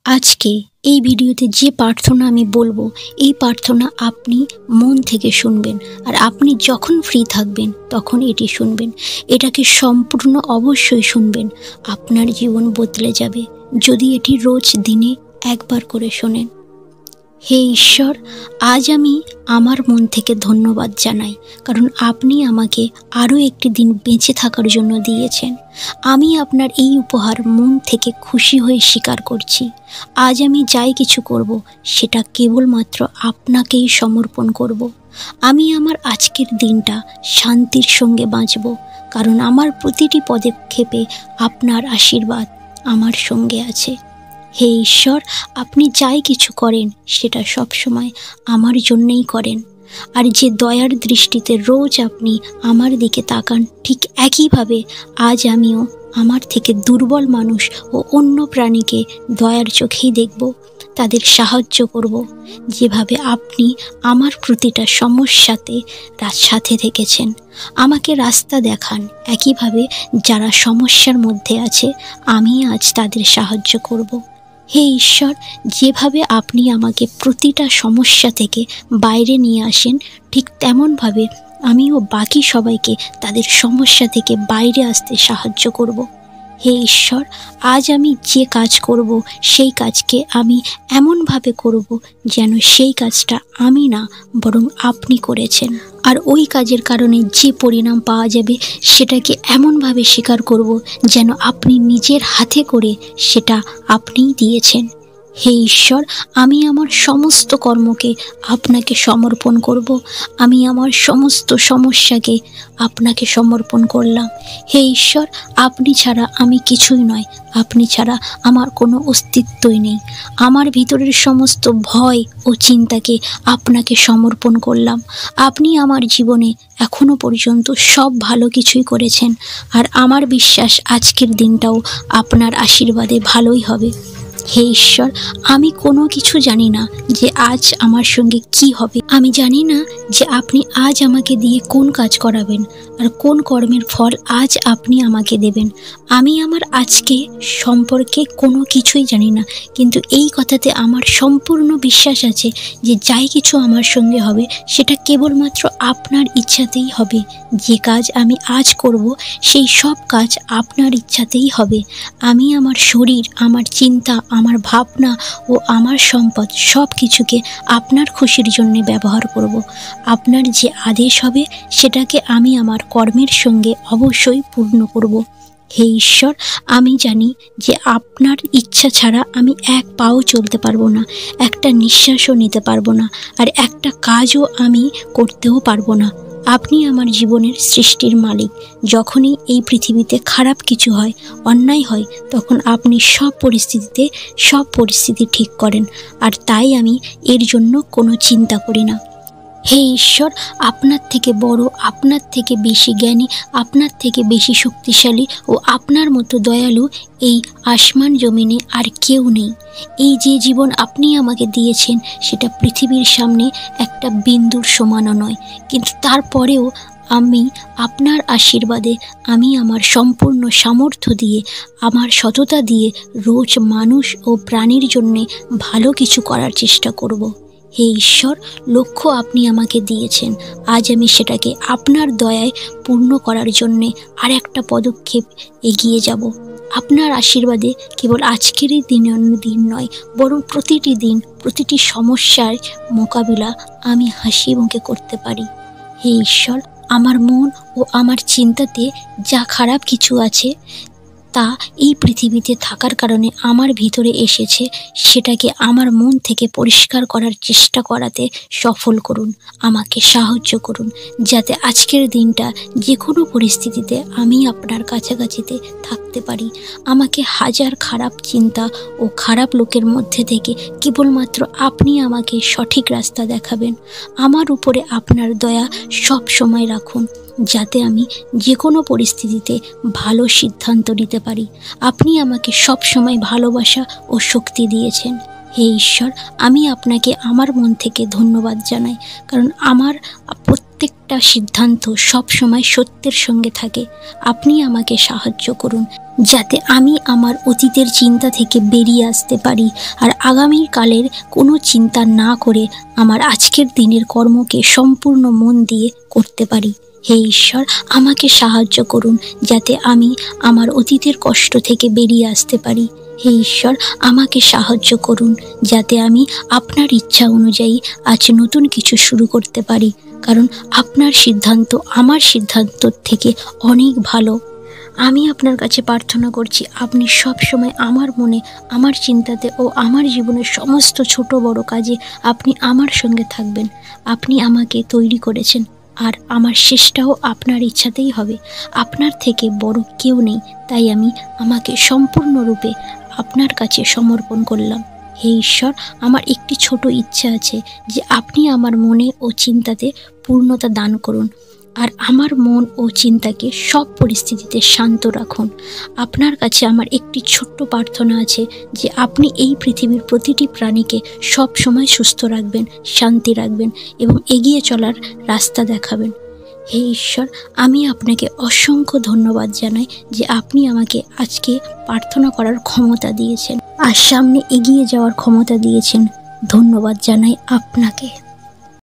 আজকে এই ভিডিওতে যে প্রার্থনা আমি বলবো, এই প্রার্থনা আপনি মন থেকে শুনবেন। আর আপনি যখন ফ্রি থাকবেন তখন এটি শুনবেন। এটাকে সম্পূর্ণ অবশ্যই শুনবেন। আপনার জীবন বদলে যাবে যদি এটি রোজ দিনে একবার করে শোনেন। হে ঈশ্বর, আজ আমি আমার মন থেকে ধন্যবাদ জানাই, কারণ আপনি আমাকে আরও একটি দিন বেঁচে থাকার জন্য দিয়েছেন। আমি আপনার এই উপহার মন থেকে খুশি হয়ে স্বীকার করছি। আজ আমি যাই কিছু করব, সেটা কেবলমাত্র আপনাকেই সমর্পণ করব। আমি আমার আজকের দিনটা শান্তির সঙ্গে বাঁচব, কারণ আমার প্রতিটি পদক্ষেপে আপনার আশীর্বাদ আমার সঙ্গে আছে। হে ঈশ্বর, আপনি যাই কিছু করেন সেটা সবসময় আমার জন্যই করেন। আর যে দয়ার দৃষ্টিতে রোজ আপনি আমার দিকে তাকান, ঠিক একইভাবে আজ আমিও আমার থেকে দুর্বল মানুষ ও অন্য প্রাণীকে দয়ার চোখেই দেখব, তাদের সাহায্য করব। যেভাবে আপনি আমার প্রতিটা সমস্যাতে সাথে থেকেছেন, আমাকে রাস্তা দেখান, একইভাবে যারা সমস্যার মধ্যে আছে আমি আজ তাদের সাহায্য করব। হে ঈশ্বর, যেভাবে আপনি আমাকে প্রতিটা সমস্যা থেকে বাইরে নিয়ে আসেন, ঠিক তেমনভাবে আমিও বাকি সবাইকে তাদের সমস্যা থেকে বাইরে আসতে সাহায্য করব। হে ঈশ্বর, আজ আমি যে কাজ করব সেই কাজকে আমি এমনভাবে করব যেন সেই কাজটা আমি না, বরং আপনি করেছেন। আর ওই কাজের কারণে যে পরিণাম পাওয়া যাবে সেটাকে এমনভাবে স্বীকার করব যেন আপনি নিজের হাতে করে সেটা আপনিই দিয়েছেন। হে ঈশ্বর, আমি আমার সমস্ত কর্মকে আপনাকে সমর্পণ করব। আমি আমার সমস্ত সমস্যাকে আপনাকে সমর্পণ করলাম। হে ঈশ্বর, আপনি ছাড়া আমি কিছুই নয়। আপনি ছাড়া আমার কোনো অস্তিত্বই নেই। আমার ভিতরের সমস্ত ভয় ও চিন্তাকে আপনাকে সমর্পণ করলাম। আপনি আমার জীবনে এখনো পর্যন্ত সব ভালো কিছুই করেছেন, আর আমার বিশ্বাস আজকের দিনটাও আপনার আশীর্বাদে ভালোই হবে। হে ঈশ্বর, আমি কোনো কিছু জানি না যে আজ আমার সঙ্গে কি হবে। আমি জানি না যে আপনি আজ আমাকে দিয়ে কোন কাজ করাবেন আর কোন কর্মের ফল আজ আপনি আমাকে দেবেন। আমি আমার আজকে সম্পর্কে কোনো কিছুই জানি না, কিন্তু এই কথাতে আমার সম্পূর্ণ বিশ্বাস আছে যে যাই কিছু আমার সঙ্গে হবে সেটা কেবলমাত্র আপনার ইচ্ছাতেই হবে। যে কাজ আমি আজ করব সেই সব কাজ আপনার ইচ্ছাতেই হবে। আমি আমার শরীর, আমার চিন্তা, আমার ভাবনা ও আমার সম্পদ সব কিছুকে আপনার খুশির জন্য ব্যবহার করব। আপনার যে আদেশ হবে সেটাকে আমি আমার কর্মের সঙ্গে অবশ্যই পূর্ণ করব। হে ঈশ্বর, আমি জানি যে আপনার ইচ্ছা ছাড়া আমি এক পাও চলতে পারবো না, একটা নিঃশ্বাসও নিতে পারবো না, আর একটা কাজও আমি করতেও পারবো না। আপনি আমার জীবনের সৃষ্টির মালিক। যখনই এই পৃথিবীতে খারাপ কিছু হয়, অন্যায় হয়, তখন আপনি সব পরিস্থিতি ঠিক করেন। আর তাই আমি এর জন্য কোনো চিন্তা করি না। হে ঈশ্বর, আপনার থেকে বড়, আপনার থেকে বেশি জ্ঞানী, আপনার থেকে বেশি শক্তিশালী ও আপনার মতো দয়ালু এই আসমান জমিনে আর কেউ নেই। এই যে জীবন আপনি আমাকে দিয়েছেন সেটা পৃথিবীর সামনে একটা বিন্দুর সমানও নয়, কিন্তু তারপরেও আমি আপনার আশীর্বাদে আমি আমার সম্পূর্ণ সামর্থ্য দিয়ে, আমার সততা দিয়ে রোজ মানুষ ও প্রাণীর জন্যে ভালো কিছু করার চেষ্টা করব। হে ঈশ্বর, লক্ষ্য আপনি আমাকে দিয়েছেন, আজ আমি সেটাকে আপনার দয়ায় পূর্ণ করার জন্যে আর একটা পদক্ষেপ এগিয়ে যাব। আপনার আশীর্বাদে কেবল আজকেরই দিন নয়, বরং প্রতিটি দিন, প্রতিটি সমস্যার মোকাবিলা আমি হাসি মুখে করতে পারি। হে ঈশ্বর, আমার মন ও আমার চিন্তাতে যা খারাপ কিছু আছে তা এই পৃথিবীতে থাকার কারণে আমার ভিতরে এসেছে, সেটাকে আমার মন থেকে পরিষ্কার করার চেষ্টা করাতে সফল করুন। আমাকে সাহায্য করুন যাতে আজকের দিনটা যে কোনো পরিস্থিতিতে আমি আপনার কাছাকাছিতে থাকতে পারি। আমাকে হাজার খারাপ চিন্তা ও খারাপ লোকের মধ্যে থেকে কেবলমাত্র আপনি আমাকে সঠিক রাস্তা দেখাবেন। আমার উপরে আপনার দয়া সব সময় রাখুন যাতে আমি যে কোনো পরিস্থিতিতে ভালো সিদ্ধান্ত নিতে পারি। আপনি আমাকে সব সময় ভালোবাসা ও শক্তি দিয়েছেন। হে ঈশ্বর, আমি আপনাকে আমার মন থেকে ধন্যবাদ জানাই, কারণ আমার প্রত্যেকটা সিদ্ধান্ত সব সময় সত্যের সঙ্গে থাকে। আপনি আমাকে সাহায্য করুন যাতে আমি আমার অতীতের চিন্তা থেকে বেরিয়ে আসতে পারি আর আগামী কালের কোনো চিন্তা না করে আমার আজকের দিনের কর্মকে সম্পূর্ণ মন দিয়ে করতে পারি। হে ঈশ্বর, আমাকে সাহায্য করুন যাতে আমি আমার অতীতের কষ্ট থেকে বেরিয়ে আসতে পারি। হে ঈশ্বর, আমাকে সাহায্য করুন যাতে আমি আপনার ইচ্ছা অনুযায়ী আজ নতুন কিছু শুরু করতে পারি, কারণ আপনার সিদ্ধান্ত আমার সিদ্ধান্তর থেকে অনেক ভালো। আমি আপনার কাছে প্রার্থনা করছি আপনি সব সময় আমার মনে, আমার চিন্তাতে ও আমার জীবনের সমস্ত ছোট বড় কাজে আপনি আমার সঙ্গে থাকবেন। আপনি আমাকে তৈরি করেছেন আর আমার শেষটাও আপনার ইচ্ছাতেই হবে। আপনার থেকে বড় কেউ নেই, তাই আমি আমাকে সম্পূর্ণরূপে আপনার কাছে সমর্পণ করলাম। হে ঈশ্বর, আমার একটি ছোট ইচ্ছা আছে যে আপনি আমার মনে ও চিন্তাতে পূর্ণতা দান করুন আর আমার মন ও চিন্তাকে সব পরিস্থিতিতে শান্ত রাখুন। আপনার কাছে আমার একটি ছোট্ট প্রার্থনা আছে যে আপনি এই পৃথিবীর প্রতিটি প্রাণীকে সব সময় সুস্থ রাখবেন, শান্তি রাখবেন এবং এগিয়ে চলার রাস্তা দেখাবেন। হে ঈশ্বর, আমি আপনাকে অসংখ্য ধন্যবাদ জানাই যে আপনি আমাকে আজকে প্রার্থনা করার ক্ষমতা দিয়েছেন আর সামনে এগিয়ে যাওয়ার ক্ষমতা দিয়েছেন। ধন্যবাদ জানাই আপনাকে।